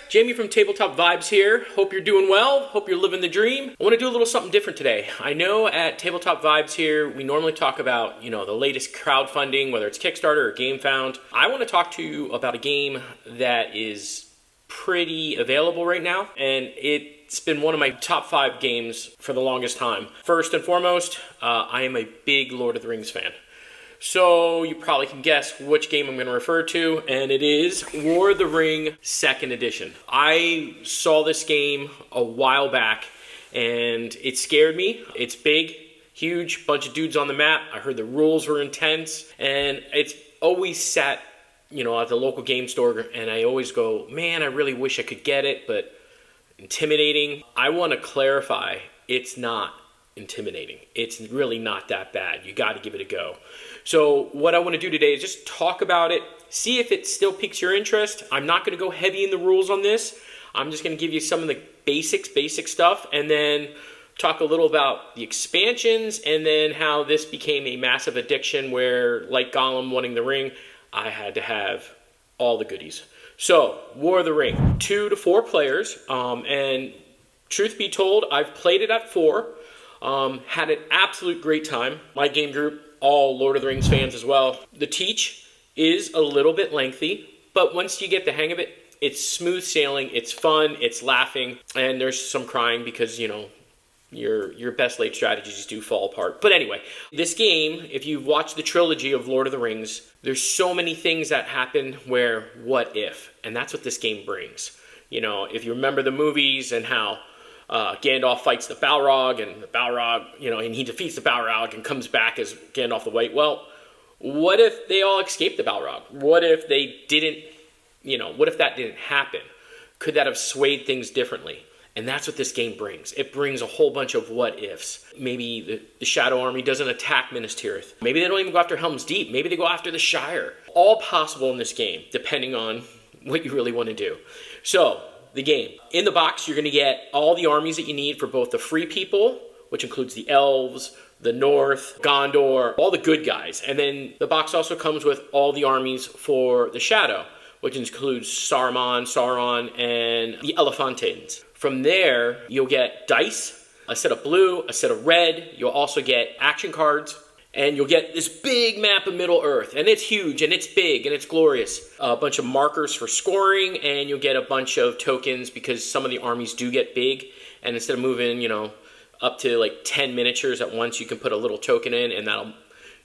Jamie from Tabletop Vibes here. Hope you're doing well. Hope you're living the dream. I want to do a little something different today. I know at Tabletop Vibes here, we normally talk about, the latest crowdfunding, whether it's Kickstarter or GameFound. I want to talk to you about a game that is pretty available right now, and it's been one of my top 5 games for the longest time. First and foremost, I am a big Lord of the Rings fan. So you probably can guess which game I'm going to refer to, and it is War of the Ring 2nd Edition. I saw this game a while back, and it scared me. It's big, huge, bunch of dudes on the map. I heard the rules were intense, and it's always sat, at the local game store, and I always go, man, I really wish I could get it, but intimidating. I want to clarify, it's not intimidating. It's really not that bad. You got to give it a go. So what I want to do today is just talk about it, see if it still piques your interest. I'm not going to go heavy in the rules on this. I'm just going to give you some of the basic stuff, and then talk a little about the expansions, and then how this became a massive addiction where, like Gollum wanting the ring, I had to have all the goodies. So, War of the Ring, 2 to 4 players, and truth be told, I've played it at 4. Had an absolute great time. My game group, all Lord of the Rings fans as well. The teach is a little bit lengthy, but once you get the hang of it, it's smooth sailing, it's fun, it's laughing, and there's some crying because, your best laid strategies do fall apart. But anyway, this game, if you've watched the trilogy of Lord of the Rings, there's so many things that happen where what if, and that's what this game brings. If you remember the movies and how Gandalf fights the Balrog, and the Balrog, and he defeats the Balrog and comes back as Gandalf the White. Well, what if they all escaped the Balrog? What if they didn't, what if that didn't happen? Could that have swayed things differently? And that's what this game brings. It brings a whole bunch of what ifs. Maybe the Shadow Army doesn't attack Minas Tirith. Maybe they don't even go after Helm's Deep. Maybe they go after the Shire. All possible in this game, depending on what you really want to do. So, the game. In the box, you're going to get all the armies that you need for both the free people, which includes the elves, the North, Gondor, all the good guys. And then the box also comes with all the armies for the Shadow, which includes Sauron, and the Elephantines. From there, you'll get dice, a set of blue, a set of red. You'll also get action cards, and you'll get this big map of Middle-earth, and it's huge, and it's big, and it's glorious. A bunch of markers for scoring, and you'll get a bunch of tokens because some of the armies do get big, and instead of moving, up to like 10 miniatures at once, you can put a little token in, and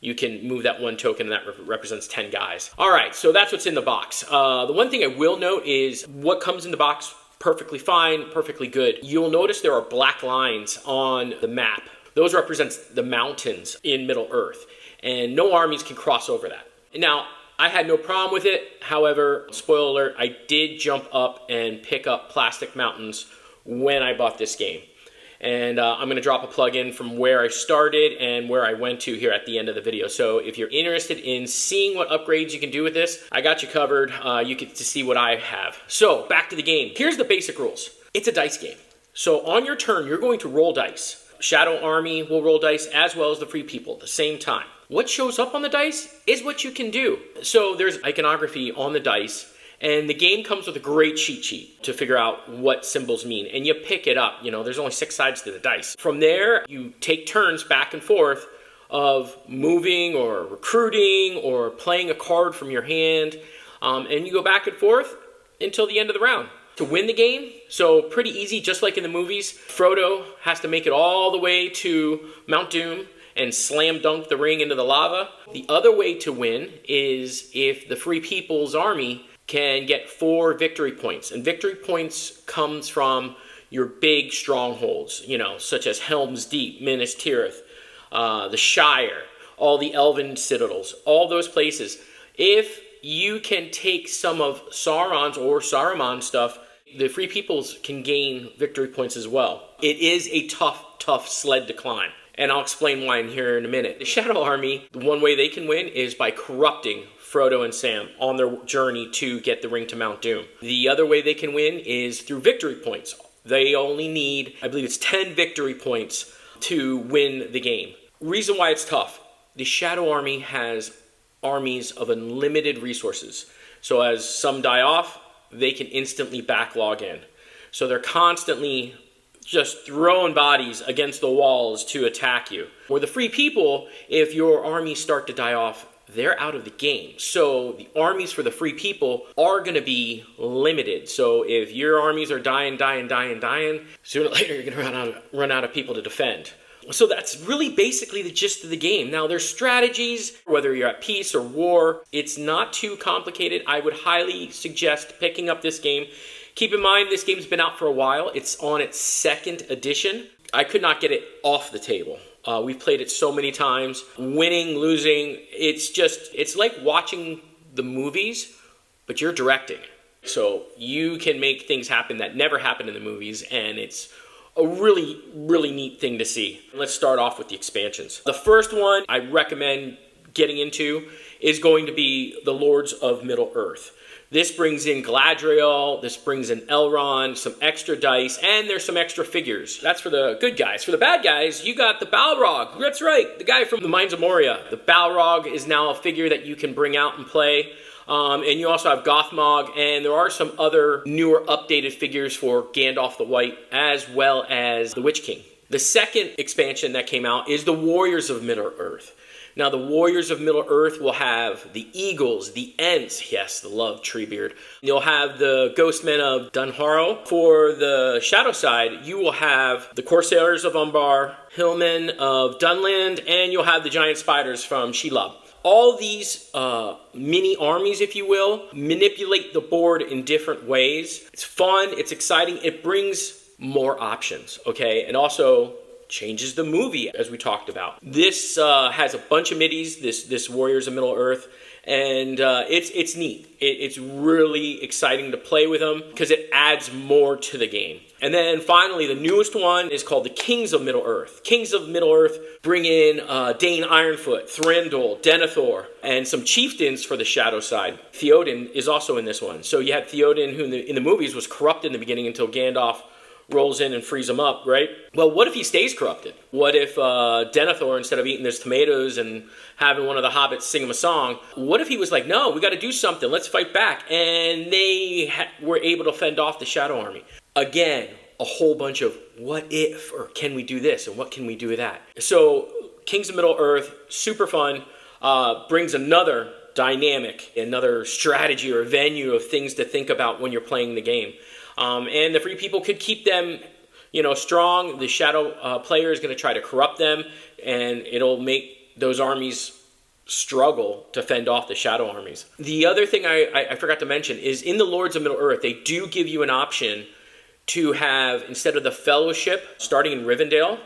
you can move that one token, and that represents 10 guys. All right, so that's what's in the box. The one thing I will note is what comes in the box, perfectly fine, perfectly good. You'll notice there are black lines on the map. Those represent the mountains in Middle-earth, and no armies can cross over that. Now, I had no problem with it. However, spoiler alert, I did jump up and pick up plastic mountains when I bought this game. And I'm going to drop a plug-in from where I started and where I went to here at the end of the video. So if you're interested in seeing what upgrades you can do with this, I got you covered. You get to see what I have. So back to the game. Here's the basic rules. It's a dice game. So on your turn, you're going to roll dice. Shadow Army will roll dice as well as the free people at the same time. What shows up on the dice is what you can do. So there's iconography on the dice, and the game comes with a great cheat sheet to figure out what symbols mean. And you pick it up. There's only 6 sides to the dice. From there, you take turns back and forth of moving or recruiting or playing a card from your hand. And you go back and forth until the end of the round. To win the game, so pretty easy, just like in the movies, Frodo has to make it all the way to Mount Doom and slam dunk the ring into the lava. The other way to win is if the Free People's Army can get 4 victory points. And victory points comes from your big strongholds, such as Helm's Deep, Minas Tirith, the Shire, all the Elven citadels, all those places. If you can take some of Sauron's or Saruman's stuff, the Free Peoples can gain victory points as well. It is a tough sled to climb. And I'll explain why in here in a minute. The Shadow Army, the one way they can win is by corrupting Frodo and Sam on their journey to get the ring to Mount Doom. The other way they can win is through victory points. They only need, I believe it's 10 victory points to win the game. Reason why it's tough, the Shadow Army has armies of unlimited resources. So as some die off, they can instantly backlog in. So they're constantly just throwing bodies against the walls to attack you. Or the free people, if your armies start to die off, they're out of the game. So the armies for the free people are going to be limited. So if your armies are dying, sooner or later you're going to run out of people to defend. So that's really basically the gist of the game. Now there's strategies, whether you're at peace or war. It's not too complicated. I would highly suggest picking up this game. Keep in mind, this game's been out for a while. It's on its 2nd edition. I could not get it off the table. We've played it so many times. Winning, losing, it's like watching the movies, but you're directing. So you can make things happen that never happened in the movies, and it's a really, really neat thing to see. Let's start off with the expansions. The first one I recommend getting into is going to be the Lords of Middle-earth. This brings in Galadriel, this brings in Elrond, some extra dice, and there's some extra figures. That's for the good guys. For the bad guys, you got the Balrog. That's right, the guy from the Mines of Moria. The Balrog is now a figure that you can bring out and play. And you also have Gothmog, and there are some other newer updated figures for Gandalf the White, as well as the Witch King. The second expansion that came out is the Warriors of Middle-earth. Now, the Warriors of Middle-earth will have the Eagles, the Ents, yes, the love Treebeard. You'll have the Ghostmen of Dunharrow. For the Shadow side, you will have the Corsairs of Umbar, Hillmen of Dunland, and you'll have the Giant Spiders from Shelob. All these mini armies, if you will, manipulate the board in different ways. It's fun, it's exciting, it brings more options, okay? And also changes the movie, as we talked about. This has a bunch of middies, this Warriors of Middle-earth, and it's neat. It's really exciting to play with them because it adds more to the game. And then finally, the newest one is called the Kings of Middle-earth. Kings of Middle-earth bring in Dane Ironfoot, Thranduil, Denethor, and some chieftains for the Shadow side. Theoden is also in this one. So you had Theoden, who in the movies was corrupt in the beginning until Gandalf rolls in and frees him up, right? Well, what if he stays corrupted? What if Denethor, instead of eating his tomatoes and having one of the hobbits sing him a song, what if he was like, no, we got to do something, let's fight back, and they were able to fend off the Shadow Army? Again, a whole bunch of what if, or can we do this, and what can we do with that? So, Kings of Middle-earth, super fun, brings another dynamic, another strategy or venue of things to think about when you're playing the game. And the free people could keep them, strong. The Shadow player is going to try to corrupt them, and it'll make those armies struggle to fend off the Shadow Armies. The other thing I forgot to mention is in the Lords of Middle-earth, they do give you an option to have, instead of the Fellowship starting in Rivendell,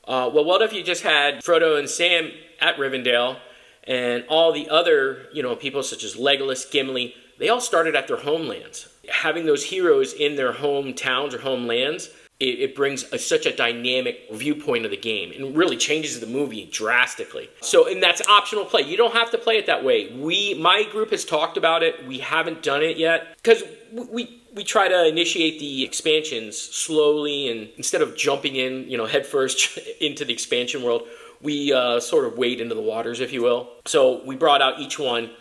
what if you just had Frodo and Sam at Rivendell, and all the other, people such as Legolas, Gimli, they all started at their homelands. Having those heroes in their hometowns or homelands, it brings such a dynamic viewpoint of the game and really changes the movie drastically. So, and that's optional play. You don't have to play it that way. My group has talked about it. We haven't done it yet because we try to initiate the expansions slowly, and instead of jumping in, headfirst into the expansion world, we sort of wade into the waters, if you will. So we brought out each one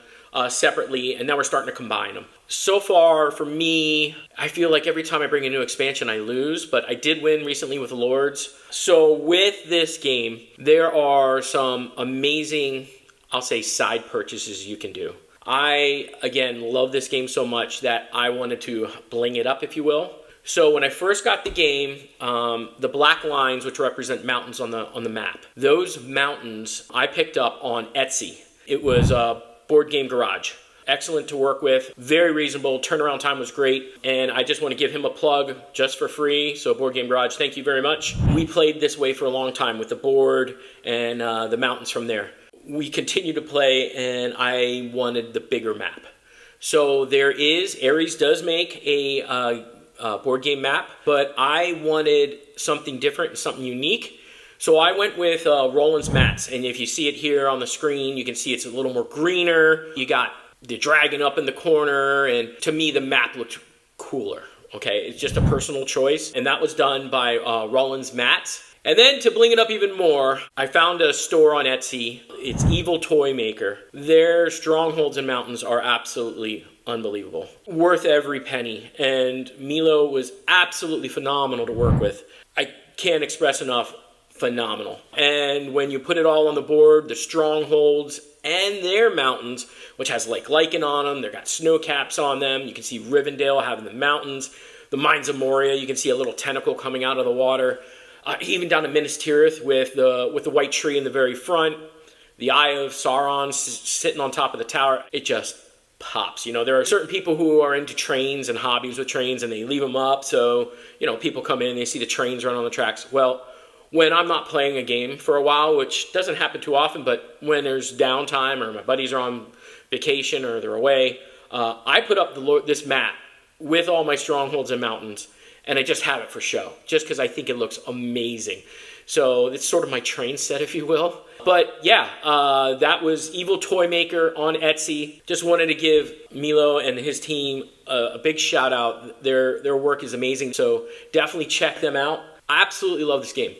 separately, and now we're starting to combine them. So far, for me, I feel like every time I bring a new expansion, I lose, but I did win recently with the Lords. So with this game, there are some amazing, I'll say, side purchases you can do. I, again, love this game so much that I wanted to bling it up, if you will. So when I first got the game, the black lines, which represent mountains on the map, those mountains I picked up on Etsy. It was Board Game Garage. Excellent to work with, very reasonable, turnaround time was great, and I just want to give him a plug just for free. So Board Game Garage, thank you very much. We played this way for a long time with the board and the mountains from there. We continued to play, and I wanted the bigger map. So Ares does make a board game map, but I wanted something different and something unique. So I went with Roland's mats, and if you see it here on the screen, you can see it's a little more greener. You got the dragon up in the corner, and to me the map looked cooler. Okay, it's just a personal choice, and that was done by Roland's mats. And then to bling it up even more, I found a store on Etsy. It's Evil Toy Maker. Their strongholds and mountains are absolutely unbelievable. Worth every penny. And Milo was absolutely phenomenal to work with. I can't express enough, phenomenal. And when you put it all on the board, the strongholds and their mountains, which has Lake Lycan on them, they've got snow caps on them. You can see Rivendell having the mountains. The Mines of Moria, you can see a little tentacle coming out of the water. Even down to Minas Tirith with the white tree in the very front. The Eye of Sauron sitting on top of the tower. It just pops. You know, there are certain people who are into trains and hobbies with trains, and they leave them up. So, you know, people come in and they see the trains run on the tracks. Well, when I'm not playing a game for a while, which doesn't happen too often, but when there's downtime or my buddies are on vacation or they're away, I put up this map with all my strongholds and mountains, and I just have it for show, just because I think it looks amazing. So it's sort of my train set, if you will. But yeah, that was Evil Toymaker on Etsy. Just wanted to give Milo and his team a big shout out. Their work is amazing, so definitely check them out. I absolutely love this game,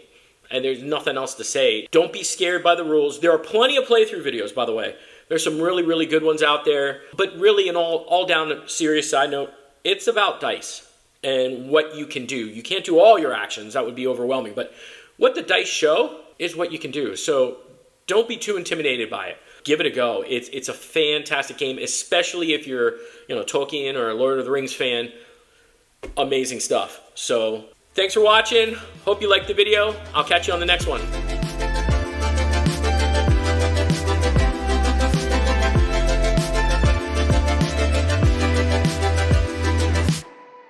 and there's nothing else to say. Don't be scared by the rules. There are plenty of playthrough videos, by the way. There's some really, really good ones out there. But really, in all down a serious side note, it's about dice and what you can do. You can't do all your actions. That would be overwhelming. But what the dice show is what you can do. So don't be too intimidated by it. Give it a go. It's a fantastic game, especially if you're, you know, Tolkien or a Lord of the Rings fan. Amazing stuff. So thanks for watching. Hope you liked the video. I'll catch you on the next one.